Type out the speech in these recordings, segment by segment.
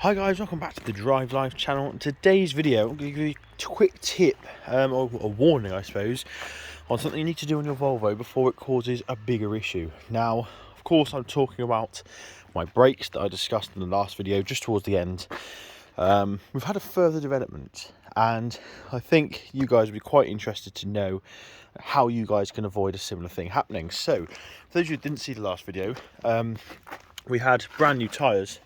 Hi guys, welcome back to the Drive Life channel. In today's video, I'm going to give you a quick tip, or a warning I suppose, on something you need to do on your Volvo before it causes a bigger issue. Now, of course, I'm talking about my brakes that I discussed in the last video, just towards the end. We've had a further development, and I think you guys would be quite interested to know how you guys can avoid a similar thing happening. So, for those of you who didn't see the last video, we had brand new tyres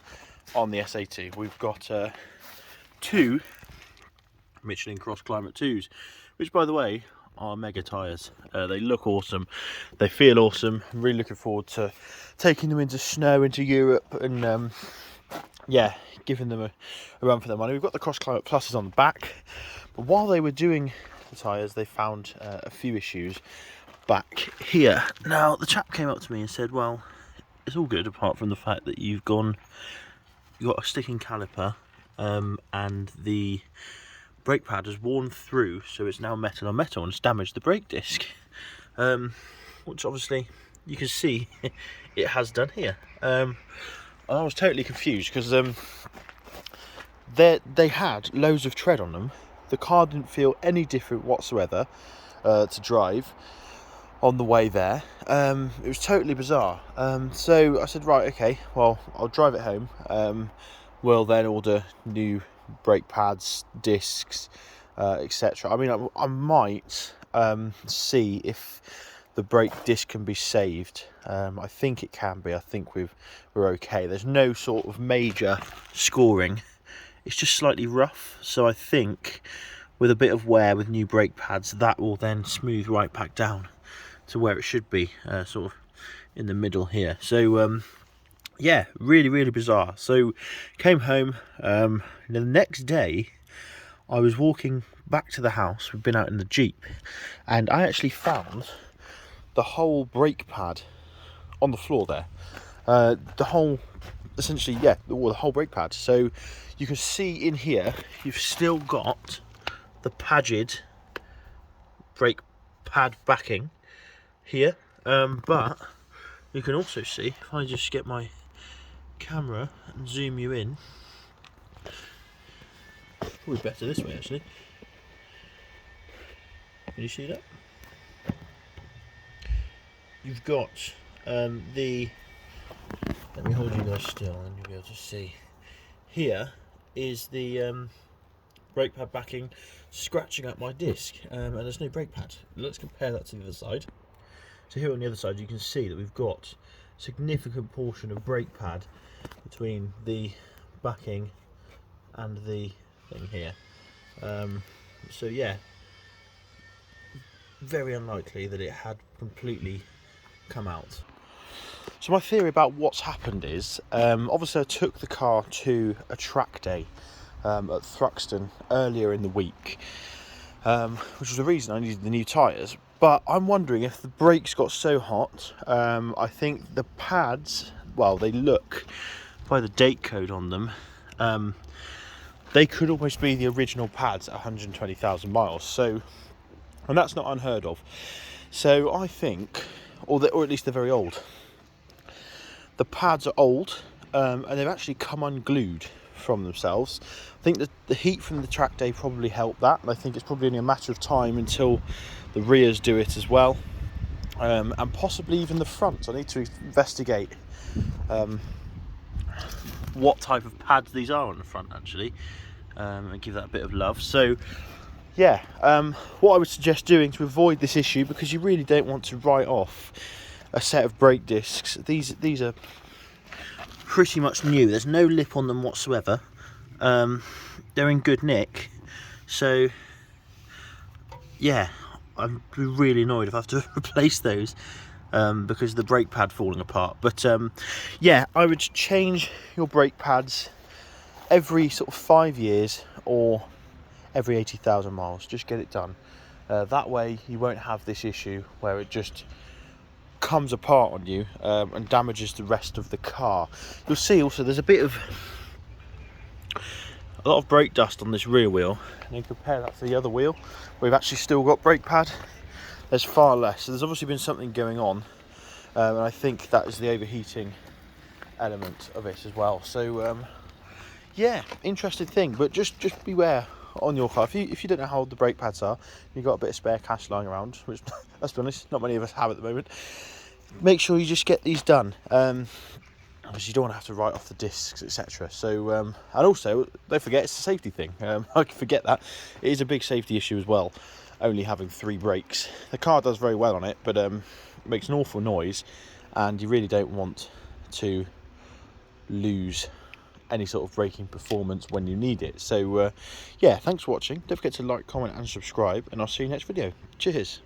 on the SA2. We've got two Michelin Cross Climate 2s, which by the way are mega tyres. They look awesome, they feel awesome. I'm really looking forward to taking them into snow, into Europe, and yeah, giving them a run for their money. We've got the Cross Climate Pluses on the back, but while they were doing the tyres, they found a few issues back here. Now, the chap came up to me and said, well, it's all good apart from the fact that you've got a sticking caliper, and the brake pad has worn through, so it's now metal on metal and it's damaged the brake disc, which obviously you can see it has done here. And I was totally confused because they had loads of tread on them. The car didn't feel any different whatsoever to drive on the way there. It was totally bizarre. So I said, right, okay, well, I'll drive it home. We'll then order new brake pads, discs, etc. I mean, I might see if the brake disc can be saved. I think it can be. I think we're okay. There's no sort of major scoring. It's just slightly rough. So I think with a bit of wear with new brake pads, that will then smooth right back down to where it should be, sort of in the middle here. So yeah, really bizarre. So came home, the next day I was walking back to the house. We've been out in the Jeep, and I actually found the whole brake pad on the floor there. The whole brake pad. So you can see in here you've still got the Pagid brake pad backing here, but you can also see, if I just get my camera and zoom you in, probably better this way actually. Can you see that? You've got let me hold you guys still and you'll be able to see. Here is the brake pad backing scratching up my disc, and there's no brake pad. Let's compare that to the other side. So here on the other side you can see that we've got a significant portion of brake pad between the backing and the thing here. So yeah, very unlikely that it had completely come out. So my theory about what's happened is, obviously I took the car to a track day at Thruxton earlier in the week, which was the reason I needed the new tyres. But I'm wondering if the brakes got so hot. I think the pads, well, they look, by the date code on them, they could almost be the original pads at 120,000 miles. So, and that's not unheard of. So I think, or at least they're very old. The pads are old, and they've actually come unglued from themselves. I think that the heat from the track day probably helped that, and I think it's probably only a matter of time until the rears do it as well, and possibly even the front. I need to investigate what type of pads these are on the front actually, and give that a bit of love. So yeah, what I would suggest doing to avoid this issue, because you really don't want to write off a set of brake discs. These are pretty much new. There's no lip on them whatsoever. They're in good nick. So yeah, I'd be really annoyed if I have to replace those because of the brake pad falling apart. But yeah, I would change your brake pads every sort of 5 years or every 80,000 miles. Just get it done. That way you won't have this issue where it just comes apart on you and damages the rest of the car. You'll see also there's a lot of brake dust on this rear wheel, and you compare that to the other wheel, we've actually still got brake pad. There's far less. So there's obviously been something going on, and I think that is the overheating element of it as well. So yeah, interesting thing, but just beware on your car. If you don't know how old the brake pads are, you've got a bit of spare cash lying around, which, let's be honest, not many of us have at the moment. Make sure you just get these done. Obviously, you don't want to have to write off the discs, etc. So, and also, don't forget it's a safety thing. I can forget that. It is a big safety issue as well, only having 3 brakes. The car does very well on it, but it makes an awful noise, and you really don't want to lose any sort of braking performance when you need it. So, yeah, thanks for watching. Don't forget to like, comment, and subscribe, and I'll see you next video. Cheers.